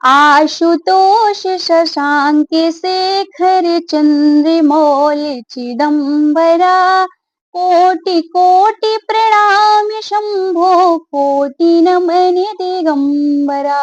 आशुतोष शशांक शेखर चंद्रमौल चिदंबरा कोटि कोटि प्रणाम शंभो कोटि नमन दिगंबरा।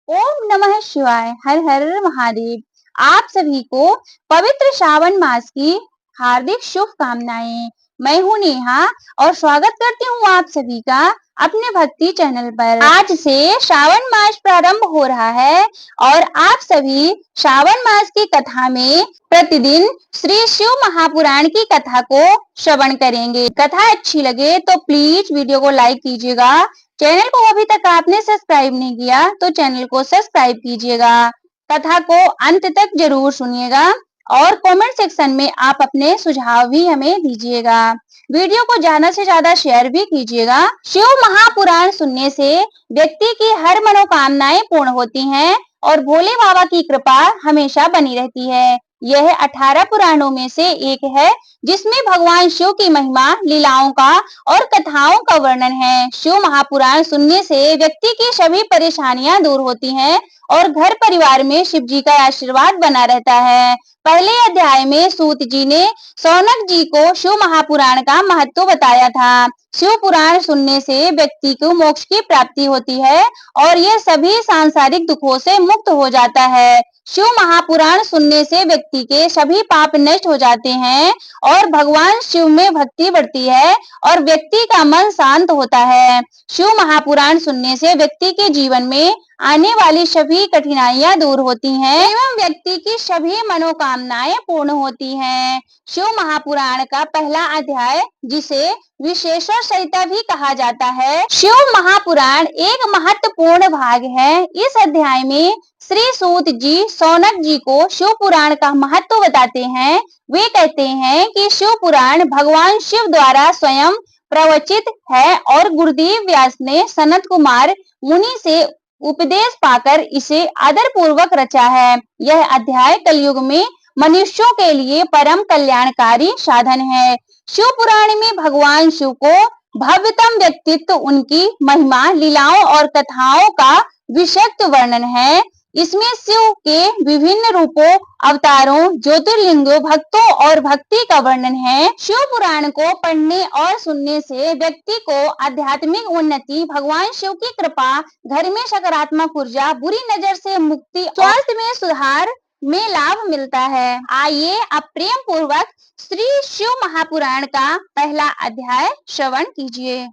ओम नमः शिवाय। हर हर महादेव। आप सभी को पवित्र श्रावण मास की हार्दिक शुभकामनाएं। मैं हूं नेहा और स्वागत करती हूं आप सभी का अपने भक्ति चैनल पर। आज से श्रावण मास प्रारंभ हो रहा है और आप सभी श्रावण मास की कथा में प्रतिदिन श्री शिव महापुराण की कथा को श्रवण करेंगे। कथा अच्छी लगे तो प्लीज वीडियो को लाइक कीजिएगा। चैनल को अभी तक आपने सब्सक्राइब नहीं किया तो चैनल को सब्सक्राइब कीजिएगा। कथा को अंत तक जरूर सुनिएगा और कमेंट सेक्शन में आप अपने सुझाव भी हमें दीजिएगा। वीडियो को ज्यादा से ज्यादा शेयर भी कीजिएगा। शिव महापुराण सुनने से व्यक्ति की हर मनोकामनाएं पूर्ण होती हैं और भोले बाबा की कृपा हमेशा बनी रहती है। यह 18 पुराणों में से एक है जिसमें भगवान शिव की महिमा, लीलाओं का और कथाओं का वर्णन है। शिव महापुराण सुनने से व्यक्ति की सभी परेशानियां दूर होती हैं और घर परिवार में शिव जी का आशीर्वाद बना रहता है। पहले अध्याय में सूत जी ने शौनक जी को शिव महापुराण का महत्व बताया था। शिव पुराण सुनने से व्यक्ति को मोक्ष की प्राप्ति होती है और यह सभी सांसारिक दुखों से मुक्त हो जाता है। शिव महापुराण सुनने से व्यक्ति के सभी पाप नष्ट हो जाते हैं और भगवान शिव में भक्ति बढ़ती है और व्यक्ति का मन शांत होता है। शिव महापुराण सुनने से व्यक्ति के जीवन में आने वाली सभी कठिनाइयां दूर होती हैं एवं व्यक्ति की सभी मनोकामनाएं पूर्ण होती हैं। शिव महापुराण का पहला अध्याय, जिसे विशेषण संहिता भी कहा जाता है, शिव महापुराण एक महत्वपूर्ण भाग है। इस अध्याय में श्री सूत जी शौनक जी को शिव पुराण का महत्व बताते हैं। वे कहते हैं कि शिव पुराण भगवान शिव द्वारा स्वयं प्रवचित है और गुरुदेव व्यास ने सनत कुमार मुनि से उपदेश पाकर इसे आदर पूर्वक रचा है। यह अध्याय कलयुग में मनुष्यों के लिए परम कल्याणकारी साधन है। शिव पुराण में भगवान शिव को भव्यतम व्यक्तित्व, उनकी महिमा, लीलाओं और कथाओं का विशद वर्णन है। इसमें शिव के विभिन्न रूपों, अवतारों, ज्योतिर्लिंगों, भक्तों और भक्ति का वर्णन है। शिव पुराण को पढ़ने और सुनने से व्यक्ति को आध्यात्मिक उन्नति, भगवान शिव की कृपा, घर में सकारात्मक ऊर्जा, बुरी नजर से मुक्ति, स्वास्थ्य में सुधार में लाभ मिलता है। आइए अब प्रेम पूर्वक श्री शिव महापुराण का पहला अध्याय श्रवण कीजिए।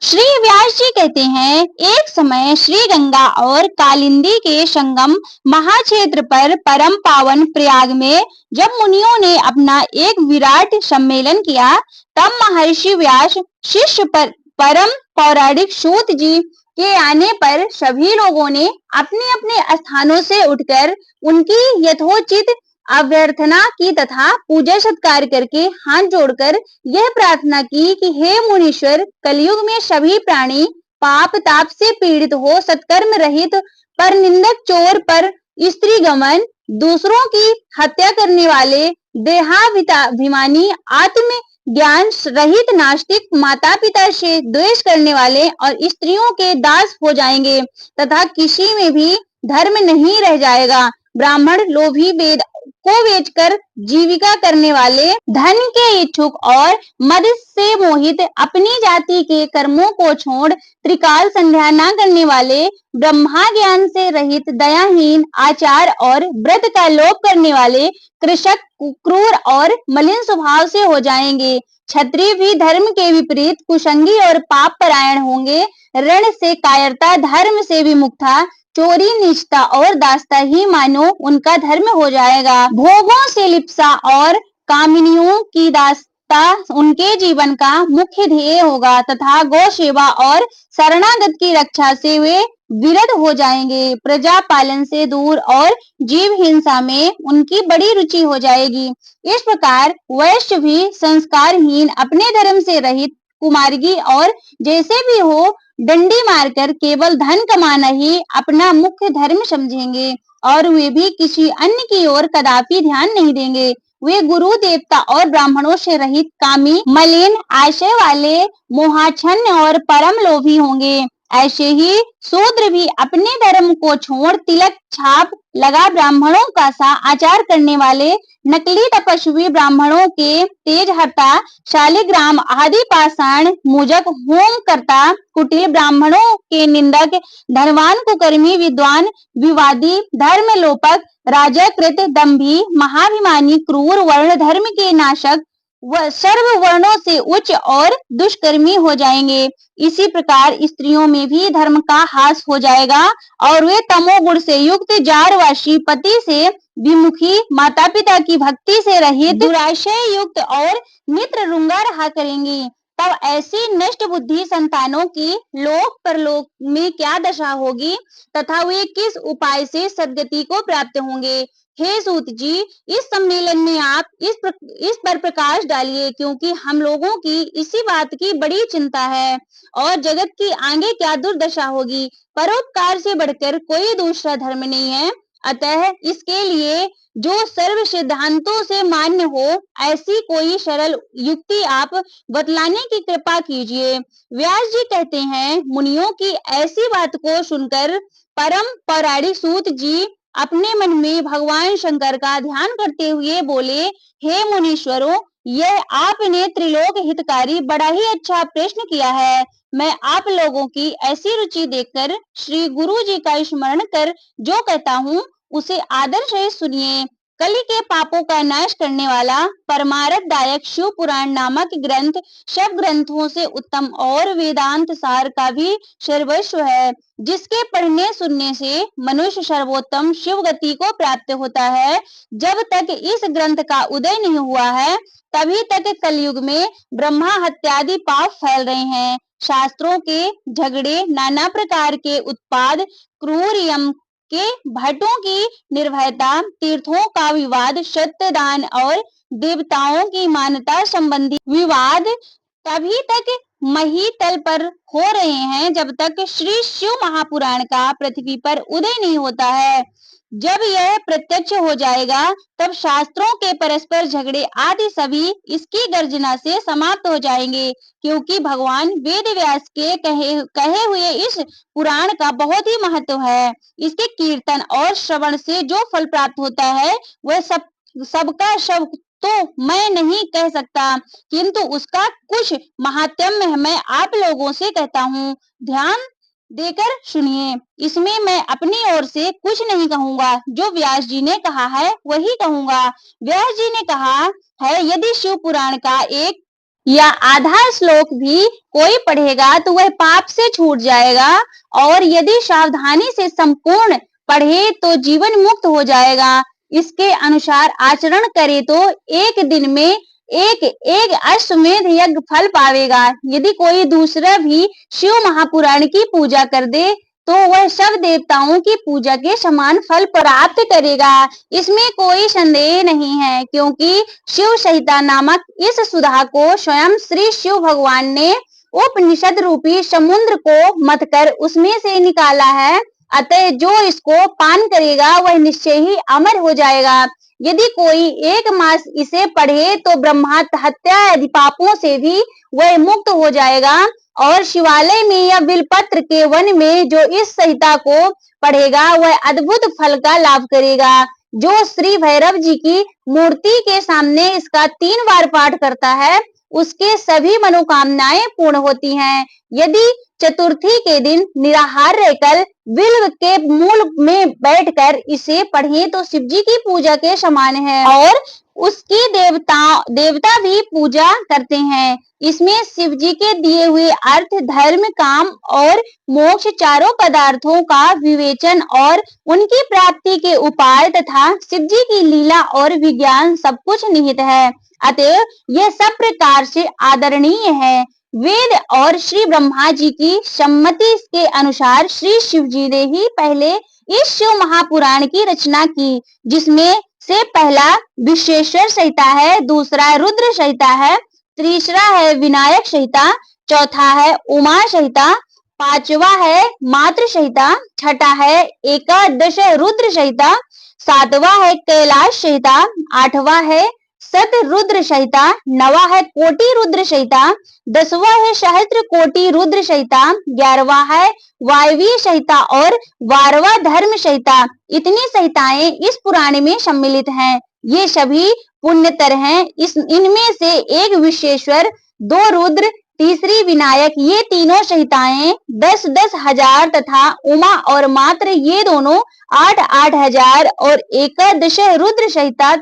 श्री व्यास जी कहते हैं, एक समय श्री गंगा और कालिंदी के संगम महाक्षेत्र पर परम पावन प्रयाग में जब मुनियों ने अपना एक विराट सम्मेलन किया, तब महर्षि व्यास शिष्य पर परम पौराणिक सूत जी के आने पर सभी लोगों ने अपने अपने स्थानों से उठकर उनकी यथोचित अभ्यर्थना की तथा पूजा सत्कार करके हाथ जोड़कर यह प्रार्थना की कि हे मुनीश्वर, कलयुग में सभी प्राणी पाप ताप से पीड़ित हो, सत्कर्म रहित, पर निंदक, चोर, पर स्त्री गमन, दूसरों की हत्या करने वाले, देहाभिमानी, आत्म ज्ञान रहित नास्तिक, माता पिता से द्वेष करने वाले और स्त्रियों के दास हो जाएंगे तथा किसी में भी धर्म नहीं रह जाएगा। ब्राह्मण, लोभी, वेद को बेचकर जीविका करने वाले, धन के इच्छुक और मद से मोहित, अपनी जाति के कर्मों को छोड़ त्रिकाल संध्या न करने वाले, ब्रह्मा ज्ञान से रहित, दयाहीन, आचार और व्रत का लोप करने वाले, कृषक क्रूर और मलिन स्वभाव से हो जाएंगे। क्षत्रिय भी धर्म के विपरीत कुसंगी और पाप परायण होंगे। ऋण से कायरता, धर्म से विमुखता, चोरी, निष्ठा और दास्ता ही मानो उनका धर्म हो जाएगा। भोगों से लिप्सा और कामिनियों की दास्ता उनके जीवन का मुख्य ध्येय होगा तथा गौ सेवा और शरणागत की रक्षा से वे विरत हो जाएंगे। प्रजा पालन से दूर और जीव हिंसा में उनकी बड़ी रुचि हो जाएगी। इस प्रकार वैश्य भी संस्कारहीन, अपने धर्म से रहित, कुमार्गी और जैसे भी हो डंडी मारकर केवल धन कमाना ही अपना मुख्य धर्म समझेंगे और वे भी किसी अन्य की ओर कदापि ध्यान नहीं देंगे। वे गुरु, देवता और ब्राह्मणों से रहित, कामी, मलिन, आशय वाले, मोहाच्छन्न और परम लोभी होंगे। ऐसे ही शूद्र भी अपने धर्म को छोड़ तिलक छाप लगा ब्राह्मणों का सा आचार करने वाले नकली तपस्वी ब्राह्मणों के तेज हटा शालिग्राम आदि पाषाण मूजक होम करता कुटिल ब्राह्मणों के निंदक धनवान कुकर्मी विद्वान विवादी धर्म लोपक राजकृत दंभी महाभिमानी क्रूर वर्ण धर्म के नाशक व सर्व वर्णों से उच्च और दुष्कर्मी हो जाएंगे। इसी प्रकार स्त्रियों में भी धर्म का हास हो जाएगा और वे तमोगुण से युक्त जारवासी पति से विमुखी माता पिता की भक्ति से रहित दुराशय युक्त और मित्र रुंगा रहा करेंगी। तब ऐसी नष्ट बुद्धि संतानों की लोक परलोक में क्या दशा होगी तथा वे किस उपाय से सदगति को प्राप्त होंगे। हे सूत जी, इस सम्मेलन में आप इस पर प्रकाश डालिए, क्योंकि हम लोगों की इसी बात की बड़ी चिंता है और जगत की आगे क्या दुर्दशा होगी। परोपकार से बढ़कर कोई दूसरा धर्म नहीं है, अतः इसके लिए जो सर्व सिद्धांतों से मान्य हो ऐसी कोई सरल युक्ति आप बतलाने की कृपा कीजिए। व्यास जी कहते हैं, मुनियों की ऐसी बात को सुनकर परम पौराणिक सूत जी अपने मन में भगवान शंकर का ध्यान करते हुए बोले, हे मुनीश्वरों, यह आपने त्रिलोक हितकारी बड़ा ही अच्छा प्रश्न किया है। मैं आप लोगों की ऐसी रुचि देखकर श्री गुरु जी का स्मरण कर जो कहता हूँ उसे आदर से सुनिए। कलि के पापों का नाश करने वाला परमार्थदायक शिव पुराण नामक ग्रंथ सब ग्रंथों से उत्तम और वेदांत सार का भी सर्वस्व है, जिसके पढ़ने सुनने से मनुष्य सर्वोत्तम शिव गति को प्राप्त होता है। जब तक इस ग्रंथ का उदय नहीं हुआ है तभी तक कलयुग में ब्रह्मा हत्यादि पाप फैल रहे हैं। शास्त्रों के झगड़े, नाना प्रकार के उत्पाद, क्रूर यम के भट्टों की निर्भयता, तीर्थों का विवाद, सत्यदान और देवताओं की मान्यता संबंधी विवाद तभी तक मही तल पर हो रहे हैं जब तक श्री शिव महापुराण का पृथ्वी पर उदय नहीं होता है। जब यह प्रत्यक्ष हो जाएगा तब शास्त्रों के परस्पर झगड़े आदि सभी इसकी गर्जना से समाप्त हो जाएंगे, क्योंकि भगवान वेद व्यास के कहे हुए इस पुराण का बहुत ही महत्व है। इसके कीर्तन और श्रवण से जो फल प्राप्त होता है वह सबका सब तो मैं नहीं कह सकता, किंतु उसका कुछ महात्म्य मैं आप लोगों से कहता हूँ। ध्यान देकर सुनिए। इसमें मैं अपनी ओर से कुछ नहीं कहूंगा, जो व्यास जी ने कहा है वही कहूंगा। व्यास जी ने कहा है, यदि शिव पुराण का एक या आधा श्लोक भी कोई पढ़ेगा तो वह पाप से छूट जाएगा, और यदि सावधानी से संपूर्ण पढ़े तो जीवन मुक्त हो जाएगा। इसके अनुसार आचरण करे तो एक दिन में एक एक अश्वमेध यज्ञ फल पावेगा। यदि कोई दूसरा भी शिव महापुराण की पूजा कर दे तो वह सब देवताओं की पूजा के समान फल प्राप्त करेगा। इसमें कोई संदेह नहीं है, क्योंकि शिव संहिता नामक इस सुधा को स्वयं श्री शिव भगवान ने उपनिषद रूपी समुद्र को मथकर उसमें से निकाला है। अतः जो इसको पान करेगा वह निश्चय ही अमर हो जाएगा। यदि कोई एक मास इसे पढ़े तो ब्रह्मा हत्या आदि पापों से भी वह मुक्त हो जाएगा, और शिवालय में या बिलपत्र के वन में जो इस संहिता को पढ़ेगा वह अद्भुत फल का लाभ करेगा। जो श्री भैरव जी की मूर्ति के सामने इसका 3 बार पाठ करता है उसके सभी मनोकामनाएं पूर्ण होती हैं। यदि चतुर्थी के दिन निराहार रहकर बिल्व के मूल में बैठकर इसे पढ़ें तो शिव जी की पूजा के समान है, और उसकी देवता भी पूजा करते हैं। इसमें शिव जी के दिए हुए अर्थ, धर्म, काम और मोक्ष चारों पदार्थों का विवेचन और उनकी प्राप्ति के उपाय तथा शिव जी की लीला और विज्ञान सब कुछ निहित है। अतः यह सब प्रकार से आदरणीय है। वेद और श्री ब्रह्मा जी की सम्मति के अनुसार श्री शिव जी ने ही पहले इस शिव महापुराण की रचना की, जिसमें से पहला विश्वेश्वर संहिता है, दूसरा रुद्र संहिता है, तीसरा है विनायक संहिता, चौथा है उमा संहिता, पांचवा है मातृ संहिता, छठा है एकादश रुद्र संहिता, सातवां है कैलाश संहिता, आठवां है शत रुद्र संहिता, 9वां है कोटि रुद्र संहिता, 10वां है सहस्त्र कोटि रुद्र संहिता, 11वां है वायवीय संहिता और 12वां धर्म संहिता। इतनी संहिताएं इस पुराण में सम्मिलित हैं। ये सभी पुण्यतर हैं। इनमें से एक विश्वेश्वर, 2 रुद्र, तीसरी विनायक, ये तीनों संहिताएं 10-10 हजार तथा उमा और मात्र ये दोनों 8-8 हजार और एकादश रुद्र संहिता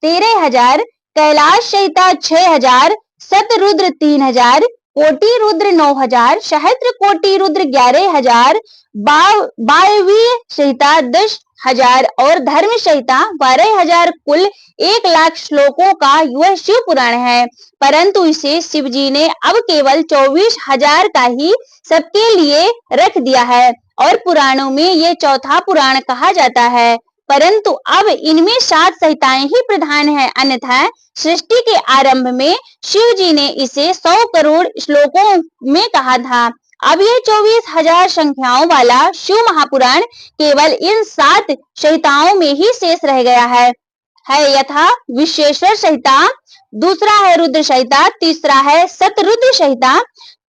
13,000, कैलाश संहिता 6,000, शतरुद्र 3,000, कोटि रुद्र 9,000, सहस्त्र कोटि रुद्र 11,000, वायवीय संहिता 10,000 और धर्म संहिता 12,000, कुल 1,00,000 श्लोकों का यह शिव पुराण है। परंतु इसे शिव जी ने अब केवल 24,000 का ही सबके लिए रख दिया है और पुराणों में ये चौथा पुराण कहा जाता है। परंतु अब इनमें 7 संहिताएं ही प्रधान है, अन्यथा सृष्टि के आरंभ में शिव जी ने इसे 100 करोड़ श्लोकों में कहा था। अब ये 24,000 संख्याओं वाला शिव महापुराण केवल इन 7 संहिताओं में ही शेष रह गया है। यथा विश्वेश्वर संहिता, दूसरा है रुद्र संहिता, तीसरा है शतरुद्र संहिता,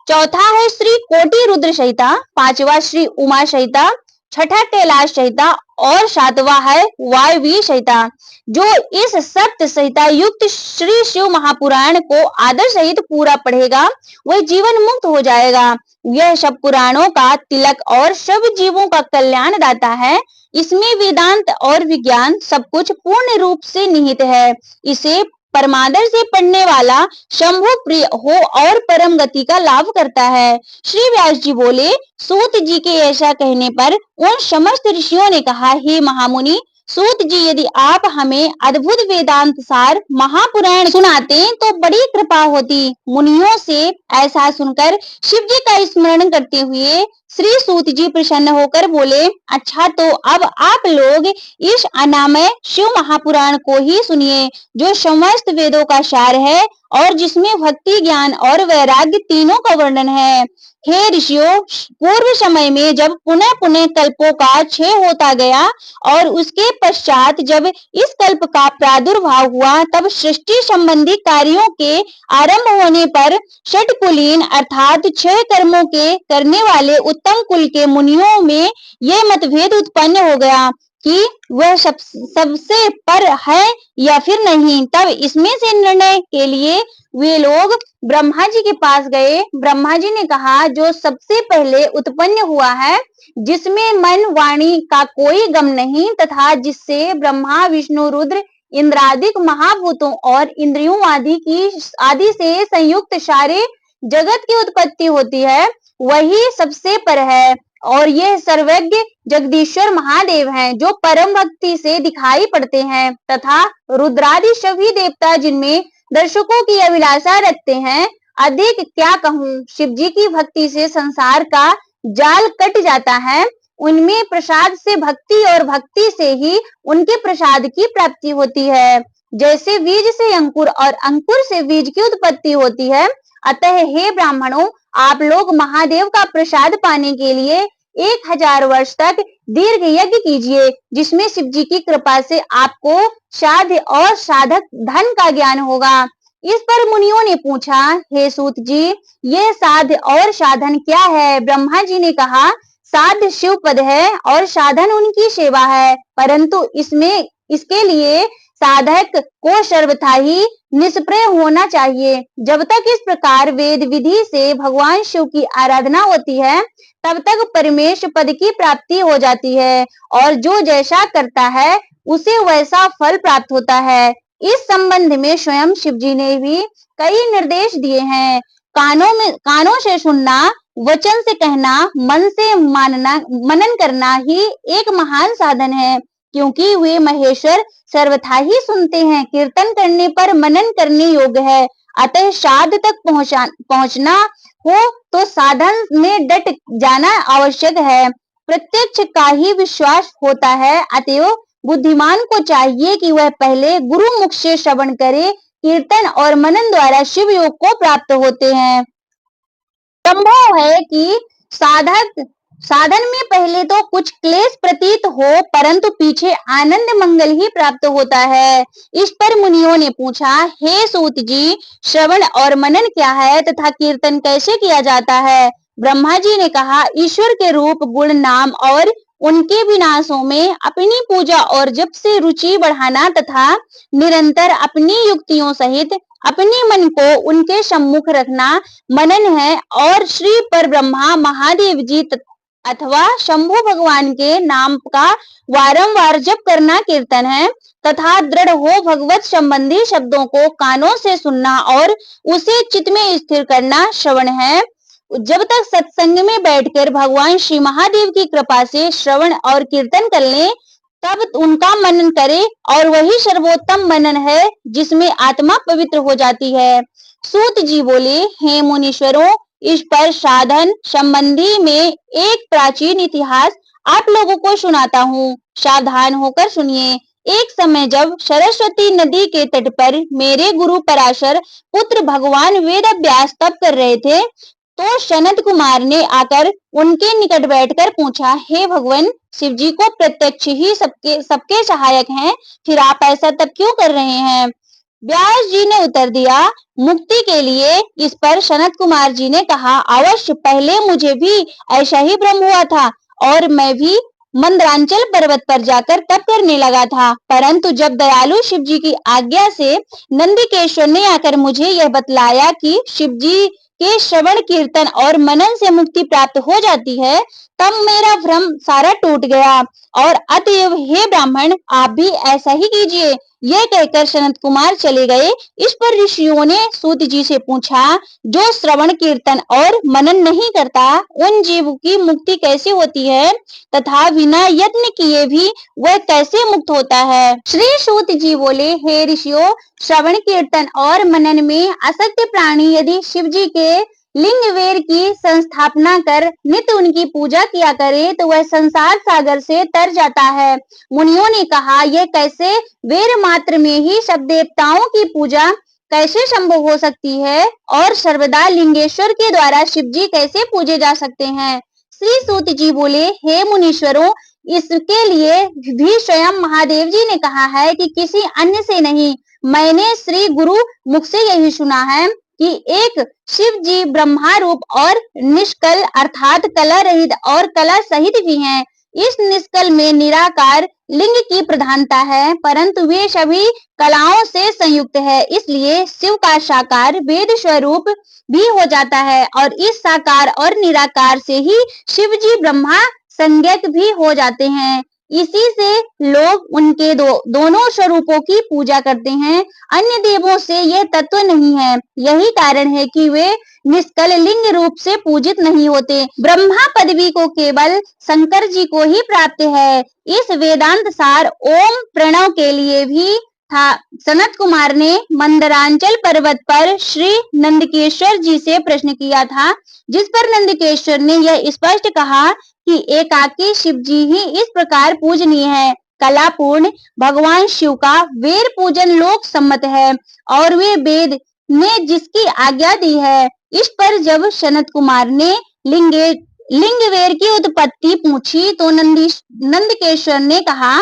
चौथा है श्री कोटि रुद्र संहिता, 5वां श्री उमा संहिता, 6ठा कैलाश संहिता और 7वां है वायवीय संहिता। जो इस सप्त संहिता युक्त श्री शिव महापुराण को आदर सहित पूरा पढ़ेगा वह जीवन मुक्त हो जाएगा। यह सब पुराणों का तिलक और सब जीवों का कल्याण दाता है। इसमें वेदांत और विज्ञान सब कुछ पूर्ण रूप से निहित है। इसे परमादर से पढ़ने वाला शंभु प्रिय हो और परम गति का लाभ करता है। श्री व्यास जी बोले, सूत जी के ऐसा कहने पर उन समस्त ऋषियों ने कहा, हे महामुनि, सूत जी यदि आप हमें अद्भुत वेदांत सार महापुराण सुनाते तो बड़ी कृपा होती। मुनियों से ऐसा सुनकर शिव जी का स्मरण करते हुए श्री सूत जी प्रसन्न होकर बोले, अच्छा तो अब आप लोग इस अनामय शिव महापुराण को ही सुनिए, जो समस्त वेदों का सार है और जिसमें भक्ति, ज्ञान और वैराग्य तीनों का वर्णन है। हे ऋषियों, पूर्व समय में जब पुनः पुनः कल्पों का क्षय होता गया और उसके पश्चात जब इस कल्प का प्रादुर्भाव हुआ, तब सृष्टि संबंधी कार्यों के आरंभ होने पर षटकुलीन अर्थात 6 कर्मों के करने वाले उत्तम कुल के मुनियों में यह मतभेद उत्पन्न हो गया कि वह सबसे पर है या फिर नहीं। तब इसमें से निर्णय के लिए वे लोग ब्रह्मा जी के पास गए। ब्रह्मा जी ने कहा, जो सबसे पहले उत्पन्न हुआ है, जिसमें मन वाणी का कोई गम नहीं तथा जिससे ब्रह्मा विष्णु रुद्र इंद्रादिक महाभूतों और इंद्रियों आदि से संयुक्त सारे जगत की उत्पत्ति होती है, वही सबसे पर है। और ये सर्वज्ञ जगदीश्वर महादेव हैं, जो परम भक्ति से दिखाई पड़ते हैं तथा रुद्रादि सभी देवता जिनमें दर्शकों की अभिलाषा रखते हैं। अधिक क्या कहूँ, शिव जी की भक्ति से संसार का जाल कट जाता है। उनमें प्रसाद से भक्ति और भक्ति से ही उनके प्रसाद की प्राप्ति होती है। जैसे बीज से अंकुर और अंकुर से बीज की उत्पत्ति होती है। अतः हे ब्राह्मणों, आप लोग महादेव का प्रसाद पाने के लिए 1000 वर्ष तक दीर्घ यज्ञ कीजिए, जिसमें शिव जी की कृपा से आपको साध्य और साधक धन का ज्ञान होगा। इस पर मुनियों ने पूछा, हे सूत जी, ये साध्य और साधन क्या है? ब्रह्मा जी ने कहा, साध्य शिव पद है और साधन उनकी सेवा है, परंतु इसके लिए साधक को सर्वथा ही निष्प्रय होना चाहिए। जब तक इस प्रकार वेद विधि से भगवान शिव की आराधना होती है, तब तक परमेश पद की प्राप्ति हो जाती है और जो जैसा करता है उसे वैसा फल प्राप्त होता है। इस संबंध में स्वयं शिव जी ने भी कई निर्देश दिए हैं। कानों से सुनना, वचन से कहना, मन से मानना, मनन करना ही एक महान साधन है, क्योंकि वे महेश्वर सर्वथा ही सुनते हैं। कीर्तन करने पर मनन करने योग्य है। अतः साध तक पहुंचना हो तो साधन में डट जाना आवश्यक है। प्रत्यक्ष का ही विश्वास होता है। अतएव बुद्धिमान को चाहिए कि वह पहले गुरु मुख से श्रवण करे। कीर्तन और मनन द्वारा शिव योग को प्राप्त होते हैं। संभव है कि साधक साधन में पहले तो कुछ क्लेश प्रतीत हो, परंतु पीछे आनंद मंगल ही प्राप्त होता है। इस पर मुनियों ने पूछा, हे सूत जी, श्रवण और मनन क्या है तथा कीर्तन कैसे किया जाता है? ब्रह्मा जी ने कहा, ईश्वर के रूप, गुण, नाम और उनके विनाशों में अपनी पूजा और जप से रुचि बढ़ाना तथा निरंतर अपनी युक्तियों सहित अपने मन को उनके सम्मुख रखना मनन है। और श्री पर ब्रह्मा महादेव जी अथवा शंभु भगवान के नाम का वारंवार जप करना कीर्तन है तथा दृढ़ हो भगवत संबंधी शब्दों को कानों से सुनना और उसे चित्त में स्थिर करना श्रवण है। जब तक सत्संग में बैठकर भगवान श्री महादेव की कृपा से श्रवण और कीर्तन कर लें, तब उनका मनन करे और वही सर्वोत्तम मनन है जिसमें आत्मा पवित्र हो जाती है। सूत जी बोले, हे मुनीश्वरों, इस पर साधन संबंधी में एक प्राचीन इतिहास आप लोगों को सुनाता हूँ, सावधान होकर सुनिए। एक समय जब सरस्वती नदी के तट पर मेरे गुरु पराशर पुत्र भगवान वेद व्यास तप कर रहे थे, तो सनत कुमार ने आकर उनके निकट बैठकर पूछा, हे भगवान, शिव जी को प्रत्यक्ष ही सबके सबके सहायक हैं, फिर आप ऐसा तप क्यों कर रहे हैं? व्यास जी ने उत्तर दिया, मुक्ति के लिए। इस पर सनत कुमार जी ने कहा, अवश्य, पहले मुझे भी ऐसा ही भ्रम हुआ था और मैं भी मंदरांचल पर्वत पर जाकर तप करने लगा था, परंतु जब दयालु शिव जी की आज्ञा से नंदिकेश्वर ने आकर मुझे यह बतलाया कि शिव जी के श्रवण कीर्तन और मनन से मुक्ति प्राप्त हो जाती है, तब मेरा भ्रम सारा टूट गया। और अतएव हे ब्राह्मण, आप भी ऐसा ही कीजिए। यह कहकर सनत कुमार चले गए। इस पर ऋषियों ने सूत जी से पूछा, जो श्रवण कीर्तन और मनन नहीं करता, उन जीव की मुक्ति कैसे होती है तथा बिना यत्न किए भी वह कैसे मुक्त होता है? श्री सूत जी बोले, हे ऋषियों, श्रवण कीर्तन और मनन में आसक्त प्राणी यदि शिव जी के लिंग वेर की संस्थापना कर नित्य उनकी पूजा किया करे, तो वह संसार सागर से तर जाता है। मुनियों ने कहा, यह कैसे? वेर मात्र में ही सब देवताओं की पूजा कैसे संभव हो सकती है और सर्वदा लिंगेश्वर के द्वारा शिव जी कैसे पूजे जा सकते हैं? श्री सूत जी बोले, हे मुनीश्वरों, इसके लिए भी स्वयं महादेव जी ने कहा है कि किसी अन्य से नहीं, मैंने श्री गुरु मुख से यही सुना है कि एक शिव जी ब्रह्मा रूप और निष्कल अर्थात कला रहित और कला सहित भी हैं। इस निष्कल में निराकार लिंग की प्रधानता है, परंतु वे सभी कलाओं से संयुक्त है, इसलिए शिव का साकार वेद स्वरूप भी हो जाता है और इस साकार और निराकार से ही शिव जी ब्रह्मा संज्ञक भी हो जाते हैं। इसी से लोग उनके दोनों स्वरूपों की पूजा करते हैं। अन्य देवों से यह तत्व नहीं है, यही कारण है कि वे निष्कल लिंग रूप से पूजित नहीं होते। ब्रह्मा पदवी को केवल शंकर जी को ही प्राप्त है। इस वेदांत सार ओम प्रणव के लिए भी था। सनत कुमार ने मंदरांचल पर्वत पर श्री नंदकेश्वर जी से प्रश्न किया था, जिस पर नंदकेश्वर ने यह स्पष्ट कहा कि एकाकी शिव जी ही इस प्रकार पूजनीय है। कलापूर्ण भगवान शिव का वेर पूजन लोक सम्मत है और वे वेद ने जिसकी आज्ञा दी है। इस पर जब सनत कुमार ने लिंगवेर की उत्पत्ति पूछी, तो नंदकेश्वर ने कहा,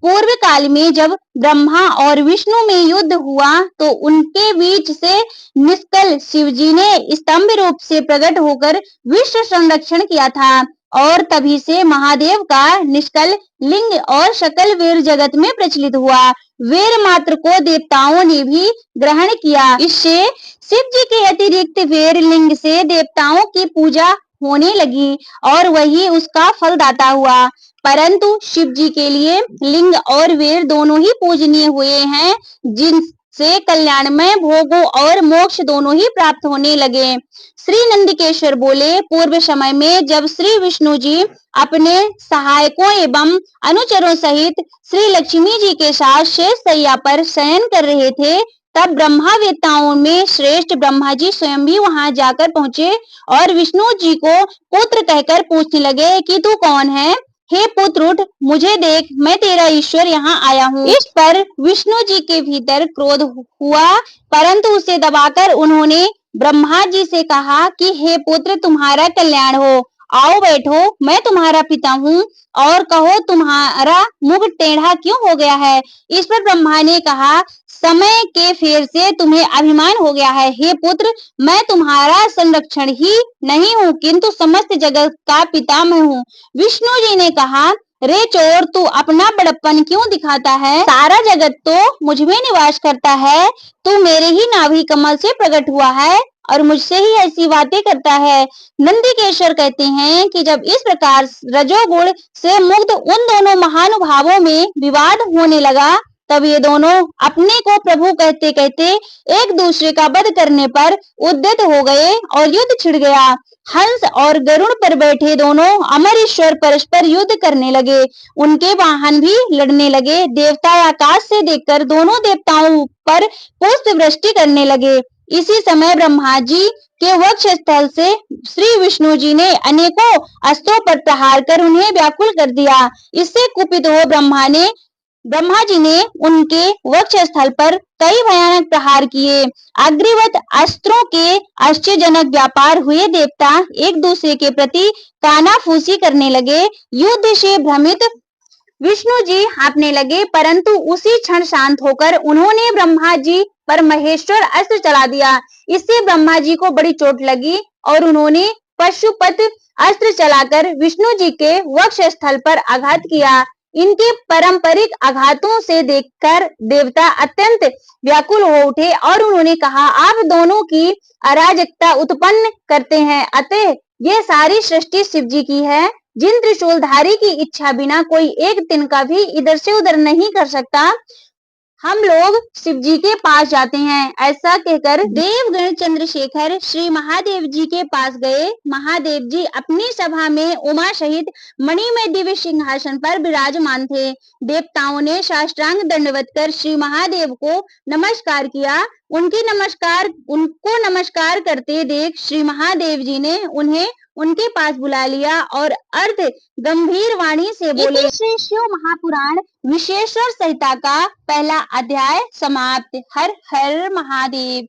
पूर्व काल में जब ब्रह्मा और विष्णु में युद्ध हुआ, तो उनके बीच से निष्कल शिव जी ने स्तंभ रूप से प्रकट होकर विश्व संरक्षण किया था और तभी से महादेव का निष्कल लिंग और सकल वीर जगत में प्रचलित हुआ। वीर मात्र को देवताओं ने भी ग्रहण किया। इससे शिव जी के अतिरिक्त वीर लिंग से देवताओं की पूजा होने लगी और वही उसका फलदाता हुआ। परंतु शिव जी के लिए लिंग और वीर दोनों ही पूजनीय हुए हैं, जिनसे कल्याणमय भोगों और मोक्ष दोनों ही प्राप्त होने लगे। श्री नंदिकेश्वर बोले, पूर्व समय में जब श्री विष्णु जी अपने सहायकों एवं अनुचरों सहित श्री लक्ष्मी जी के साथ शेष सैया पर शयन कर रहे थे, तब ब्रह्मा वेताओं में श्रेष्ठ ब्रह्मा जी स्वयं भी वहां जाकर पहुंचे और विष्णु जी को पुत्र कहकर पूछने लगे कि तू कौन है? हे पुत्र, उठ, मुझे देख, मैं तेरा ईश्वर यहाँ आया हूँ। इस पर विष्णु जी के भीतर क्रोध हुआ, परंतु उसे दबाकर उन्होंने ब्रह्मा जी से कहा कि हे पुत्र, तुम्हारा कल्याण हो आओ बैठो, मैं तुम्हारा पिता हूँ और कहो तुम्हारा मुख टेढ़ा क्यों हो गया है। इस पर ब्रह्मा ने कहा, समय के फेर से तुम्हें अभिमान हो गया है। हे पुत्र, मैं तुम्हारा संरक्षण ही नहीं हूँ किंतु समस्त जगत का पिता मैं हूँ। विष्णु जी ने कहा, रे चोर, तू अपना बड़प्पन क्यों दिखाता है। सारा जगत तो मुझ में निवास करता है। तू मेरे ही नाभि कमल से प्रकट हुआ है और मुझसे ही ऐसी बातें करता है। नंदीकेश्वर कहते हैं कि जब इस प्रकार रजोगुण से मुग्ध उन दोनों महानुभावों में विवाद होने लगा, तब ये दोनों अपने को प्रभु कहते कहते एक दूसरे का वध करने पर उद्यत हो गए और युद्ध छिड़ गया। हंस और गरुड़ पर बैठे दोनों अमर ईश्वर परस्पर युद्ध करने लगे। उनके वाहन भी लड़ने लगे। देवता आकाश से देखकर दोनों देवताओं पर पुष्प वृष्टि करने लगे। इसी समय ब्रह्मा जी के वक्ष स्थल से श्री विष्णु जी ने अनेकों अस्त्रों पर प्रहार कर उन्हें व्याकुल कर दिया। इससे कुपित हो ब्रह्मा जी ने उनके वक्ष स्थल पर कई भयानक प्रहार किए। अग्निवत अस्त्रों के आश्चर्यजनक व्यापार हुए। देवता एक दूसरे के प्रति कानाफूसी करने लगे। युद्ध से भ्रमित विष्णु जी हाँफने लगे, परंतु उसी क्षण शांत होकर उन्होंने ब्रह्मा जी पर महेश्वर अस्त्र चला दिया। इससे ब्रह्मा जी को बड़ी चोट लगी और उन्होंने पशुपत अस्त्र चलाकर विष्णु जी के वक्ष स्थल पर आघात किया। इनके पारंपरिक आघातों से देखकर देवता अत्यंत व्याकुल हो उठे और उन्होंने कहा, आप दोनों की अराजकता उत्पन्न करते हैं, अतः ये सारी सृष्टि शिव जी की है। जिन त्रिशूलधारी की इच्छा बिना कोई एक तिनका भी इधर से उधर नहीं कर सकता, हम लोग शिव जी के पास जाते हैं। ऐसा कहकर देवगण चंद्रशेखर श्री महादेव जी के पास गए। महादेव जी अपनी सभा में उमा सहित मणिमय दिव्य सिंहासन पर विराजमान थे। देवताओं ने साष्टांग दंडवत कर श्री महादेव को नमस्कार किया। उनको नमस्कार करते देख श्री महादेव जी ने उन्हें उनके पास बुला लिया और अर्ध गंभीर वाणी से बोले। श्री शिव महापुराण विशेश्वर संहिता का पहला अध्याय समाप्त। हर हर महादेव।